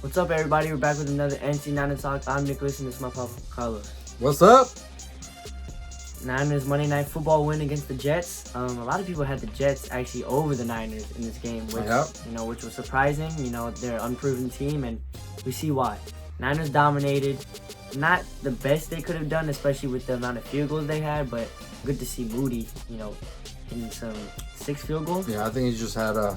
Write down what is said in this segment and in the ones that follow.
What's up, everybody? We're back with another Niner Talk. I'm Nicholas, and this is my papa, Carlos. What's up? Niners Monday Night Football win against the Jets. A lot of people had the Jets actually over the Niners in this game, which which was surprising. They're an unproven team, and we see why. Niners dominated. Not the best they could have done, especially with the amount of field goals they had, but good to see Moody, hitting some 6 field goals. Yeah, I think he just had a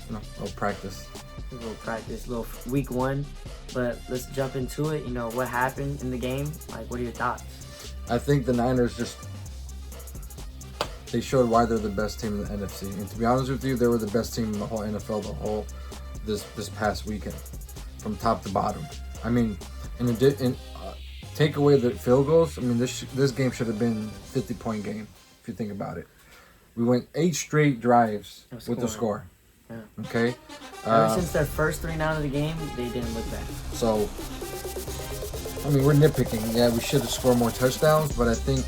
little practice. Little week 1. But let's jump into it. What happened in the game? What are your thoughts? I think the Niners they showed why they're the best team in the NFC. And to be honest with you, they were the best team in the whole NFL this past weekend, from top to bottom. I mean, take away the field goals. I mean, this game should have been a 50-point game if you think about it. We went 8 straight drives with the score. Yeah. Okay. Ever since their first 3 down of the game, they didn't look bad. So, I mean, we're nitpicking. Yeah, we should have scored more touchdowns, but I think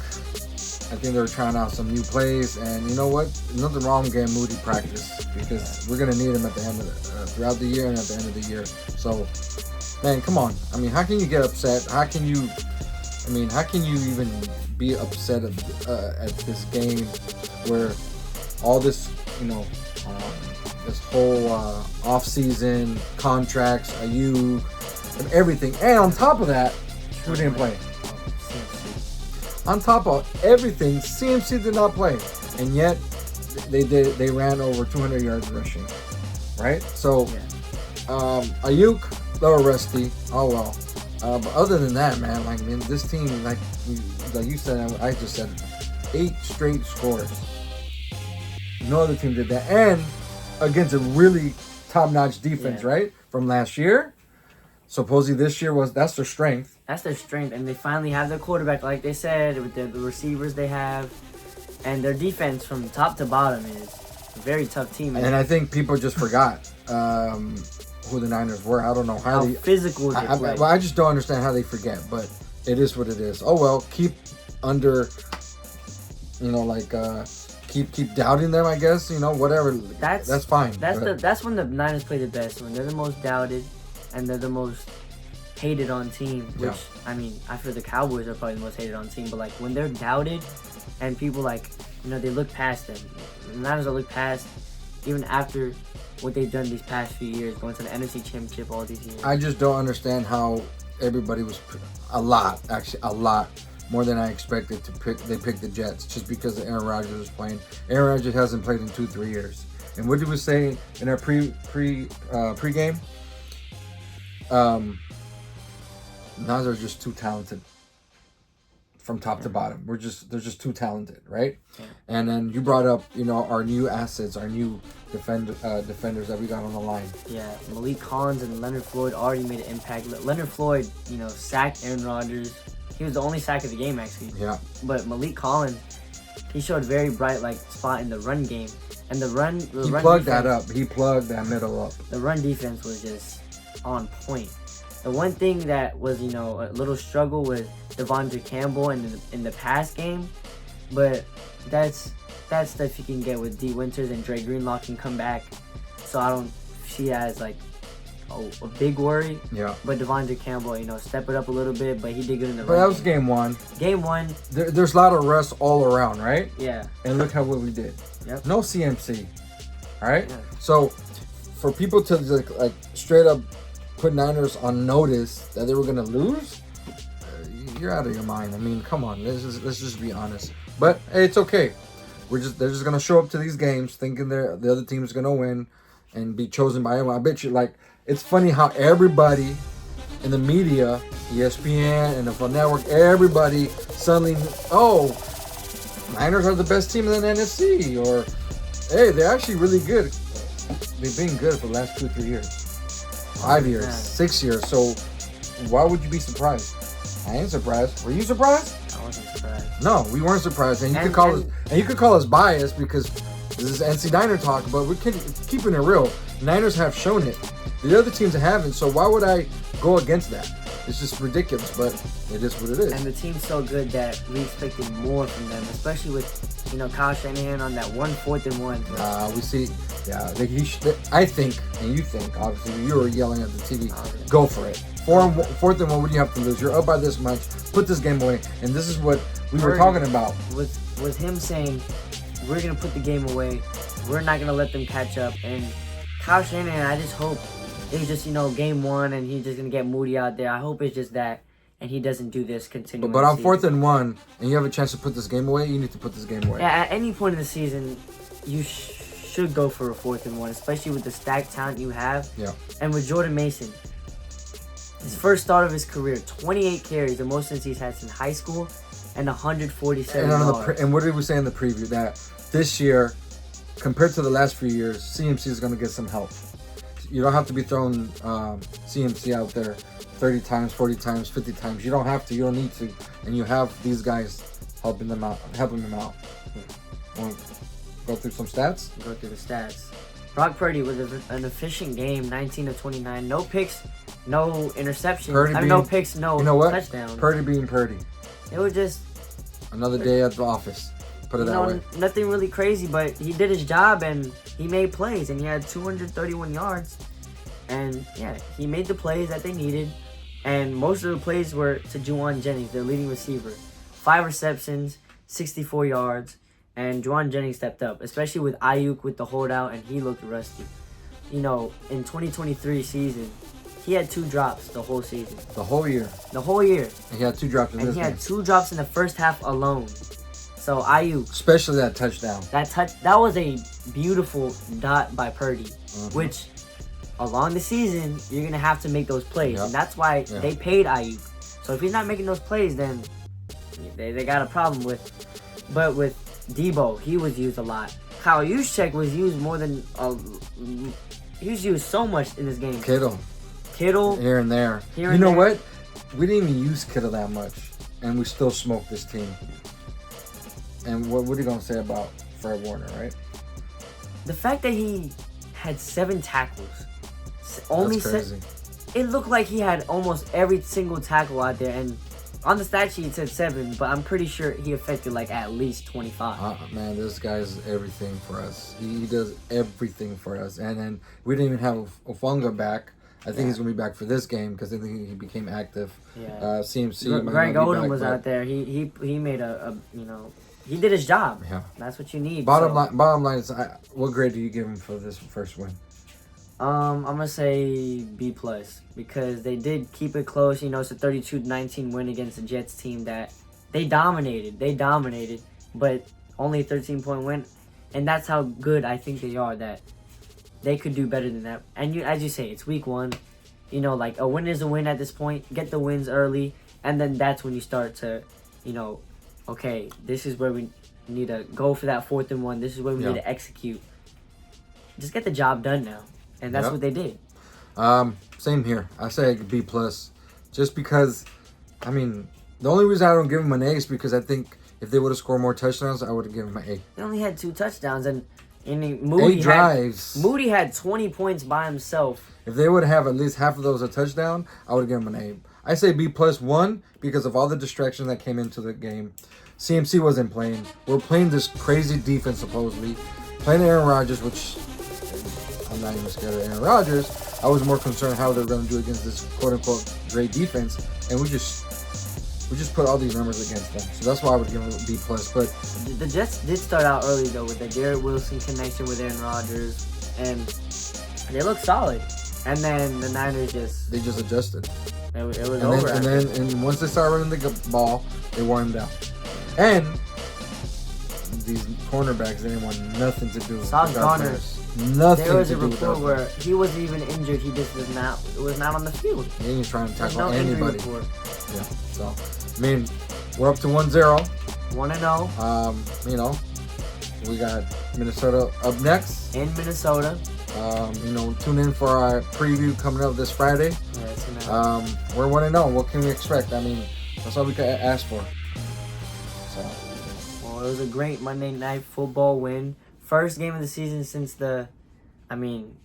they were trying out some new plays. And you know what? Nothing wrong getting Moody practice, because we're gonna need him at the end of throughout the year and at the end of the year. So, man, come on. I mean, how can you get upset? How can you even be upset at this game where all this, this whole off-season contracts, Ayuk, and everything, and on top of that, who didn't play? On top of everything, CMC did not play, and yet they ran over 200 yards rushing, right? So, Ayuk, they were rusty. Oh well. But other than that, man, this team, like you said, I just said, 8 straight scores. No other team did that, and against a really top-notch defense, right? From last year. Supposedly this year that's their strength. That's their strength, and they finally have their quarterback, like they said, with the receivers they have, and their defense from top to bottom is a very tough team. And I think people just forgot who the Niners were. I don't know how physical they play. I just don't understand how they forget, but it is what it is. Oh well, keep under, keep doubting them, I guess. Whatever. That's fine. That's when the Niners play the best, when they're the most doubted and they're the most hated on team. Which I feel the Cowboys are probably the most hated on team. But when they're doubted and people they look past them. The Niners will look past even after what they've done these past few years, going to the NFC Championship all these years. I just don't understand how everybody was a lot more than I expected to pick. They picked the Jets just because Aaron Rodgers was playing. Aaron Rodgers hasn't played in 2-3 years. And what did we say in our pregame? Niners are just too talented from top to bottom. They're just too talented, right? Yeah. And then you brought up, our new assets, our new defenders that we got on the line. Yeah, Malik Collins and Leonard Floyd already made an impact. Leonard Floyd, sacked Aaron Rodgers. He was the only sack of the game, actually. Yeah. But Malik Collins, he showed very bright spot in the run game, and he plugged that up. He plugged that middle up. The run defense was just on point. The one thing that was, a little struggle with Devondre Campbell in the pass game, but that's stuff you can get with D. Winters, and Dre Greenlaw can come back. So I don't see it as a big worry. Yeah. But Devondre Campbell, step it up a little bit, but he did good in the run. But that was game 1. Game 1. There's a lot of rust all around, right? Yeah. And look how well we did. Yep. No CMC. All right? Yeah. So for people to straight up put Niners on notice that they were going to lose, you're out of your mind. I mean, come on. Let's just be honest. But hey, it's okay. They're just going to show up to these games thinking the other team's going to win and be chosen by everyone. I bet you, it's funny how everybody in the media, ESPN, NFL Network, everybody suddenly, Niners are the best team in the NFC, or, hey, they're actually really good. They've been good for the last 2-3 years. 5 years, 6 years. So why would you be surprised? I ain't surprised. Were you surprised? I wasn't surprised. No, we weren't surprised. And you could call us biased because this is NC Niner talk, but we're keeping it real. Niners have shown it. The other teams haven't. So why would I go against that? It's just ridiculous, but it is what it is. And the team's so good that we expected more from them, especially with, Kyle Shanahan on that 4th and 1. We see, I think, and you think, obviously, you were yelling at the TV, go for it. 4th and 1, what do you have to lose? You're up by this much, put this game away. And this is what we were talking about. With him saying, we're going to put the game away, we're not going to let them catch up. And Kyle Shanahan, I just hope it's just, game 1 and he's just going to get Moody out there. I hope it's just that. And he doesn't do this continually. But on 4th and 1, and you have a chance to put this game away, you need to put this game away. Yeah, at any point in the season, you should go for a 4th and 1, especially with the stacked talent you have. Yeah. And with Jordan Mason, his first start of his career, 28 carries, the most since he's had since high school, and 147 yards. And what did we say in the preview? That this year, compared to the last few years, CMC is going to get some help. You don't have to be throwing CMC out there 30 times, 40 times, 50 times. You don't have to. You don't need to. And you have these guys helping them out. Want to go through some stats? Go through the stats. Brock Purdy with an efficient game, 19 of 29. No picks, no interceptions. No picks, no touchdowns. Purdy being Purdy. It was just another day at the office. Put it that way. Nothing really crazy, but he did his job and he made plays and he had 231 yards. And yeah, he made the plays that they needed. And most of the plays were to Juwan Jennings, their leading receiver. 5 receptions, 64 yards, and Juwan Jennings stepped up, especially with Ayuk with the holdout, and he looked rusty. In 2023 season, he had 2 drops the whole season. The whole year. And he had 2 drops in this game. And he had 2 drops in the first half alone. So Ayuk. Especially that touchdown. That was a beautiful dot by Purdy, which along the season, you're going to have to make those plays. Yep. And that's why they paid Ayuk. So if he's not making those plays, then they got a problem with. But with Debo, he was used a lot. Kyle Juszczyk was used more than... he was used so much in this game. Kittle. Here and there. You know what? We didn't even use Kittle that much. And we still smoked this team. And what are you going to say about Fred Warner, right? The fact that he had 7 tackles... That's crazy. It looked like he had almost every single tackle out there, and on the stat sheet it said 7, but I'm pretty sure he affected at least 25. Man, this guy's everything for us. He does everything for us. And then we didn't even have Ofunga back. I think he's going to be back for this game because I think he became active. Yeah. CMC. Greg Odom was out there. He made he did his job. Yeah. That's what you need. Bottom line is, what grade do you give him for this first win? I'm gonna say B+ because they did keep it close. It's a 32-19 win against the Jets team that they dominated. But only a 13-point win, and that's how good I think they are. That they could do better than that. And as you say, it's week 1. A win is a win at this point. Get the wins early, and then that's when you start to, okay, this is where we need to go for that 4th and 1. This is where we need to execute. Just get the job done now. And that's what they did. Same here. I say B+. Just because, the only reason I don't give him an A is because I think if they would have scored more touchdowns, I would have given him an A. They only had 2 touchdowns, and Moody 8 drives. Moody had 20 points by himself. If they would have at least half of those a touchdown, I would have given him an A. I say B+, 1, because of all the distractions that came into the game. CMC wasn't playing. We're playing this crazy defense, supposedly. Playing Aaron Rodgers, which... I'm not even scared of Aaron Rodgers. I was more concerned how they're going to do against this quote-unquote great defense, and we just put all these numbers against them. So that's why I would give them a B+. But the Jets did start out early though with the Garrett Wilson connection with Aaron Rodgers, and they looked solid. And then the Niners just adjusted. It was over. And once they started running the ball, they wore him down. And these cornerbacks, they didn't want nothing to do with Sauce Gardner. Nothing. There was a report where he wasn't even injured. He just was not on the field. He ain't trying to tackle anybody. Yeah. So, we're up to 1-0. 1-0. We got Minnesota up next. In Minnesota. Tune in for our preview coming up this Friday. We're 1-0. What can we expect? That's all we can ask for. So. Well, it was a great Monday Night Football win. First game of the season since the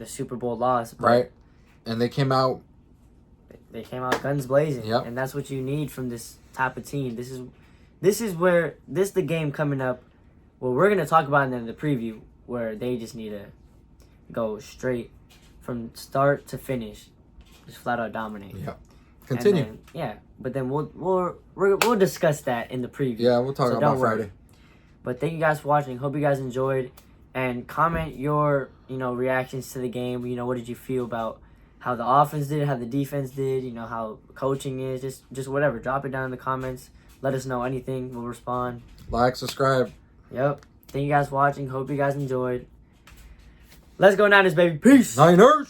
Super Bowl loss. Right. And they came out they came out guns blazing. Yep. And that's what you need from this type of team. This is the game coming up. Well, we're gonna talk about it in the preview where they just need to go straight from start to finish, just flat out dominate. Yeah. Continue. But then we'll discuss that in the preview. Yeah, we'll talk about Friday. But thank you guys for watching. Hope you guys enjoyed, and comment your reactions to the game. What did you feel about how the offense did, how the defense did, how coaching is, just whatever. Drop it down in the comments. Let us know anything. We'll respond. Like, subscribe. Yep. Thank you guys for watching. Hope you guys enjoyed. Let's go Niners, baby. Peace. Niners.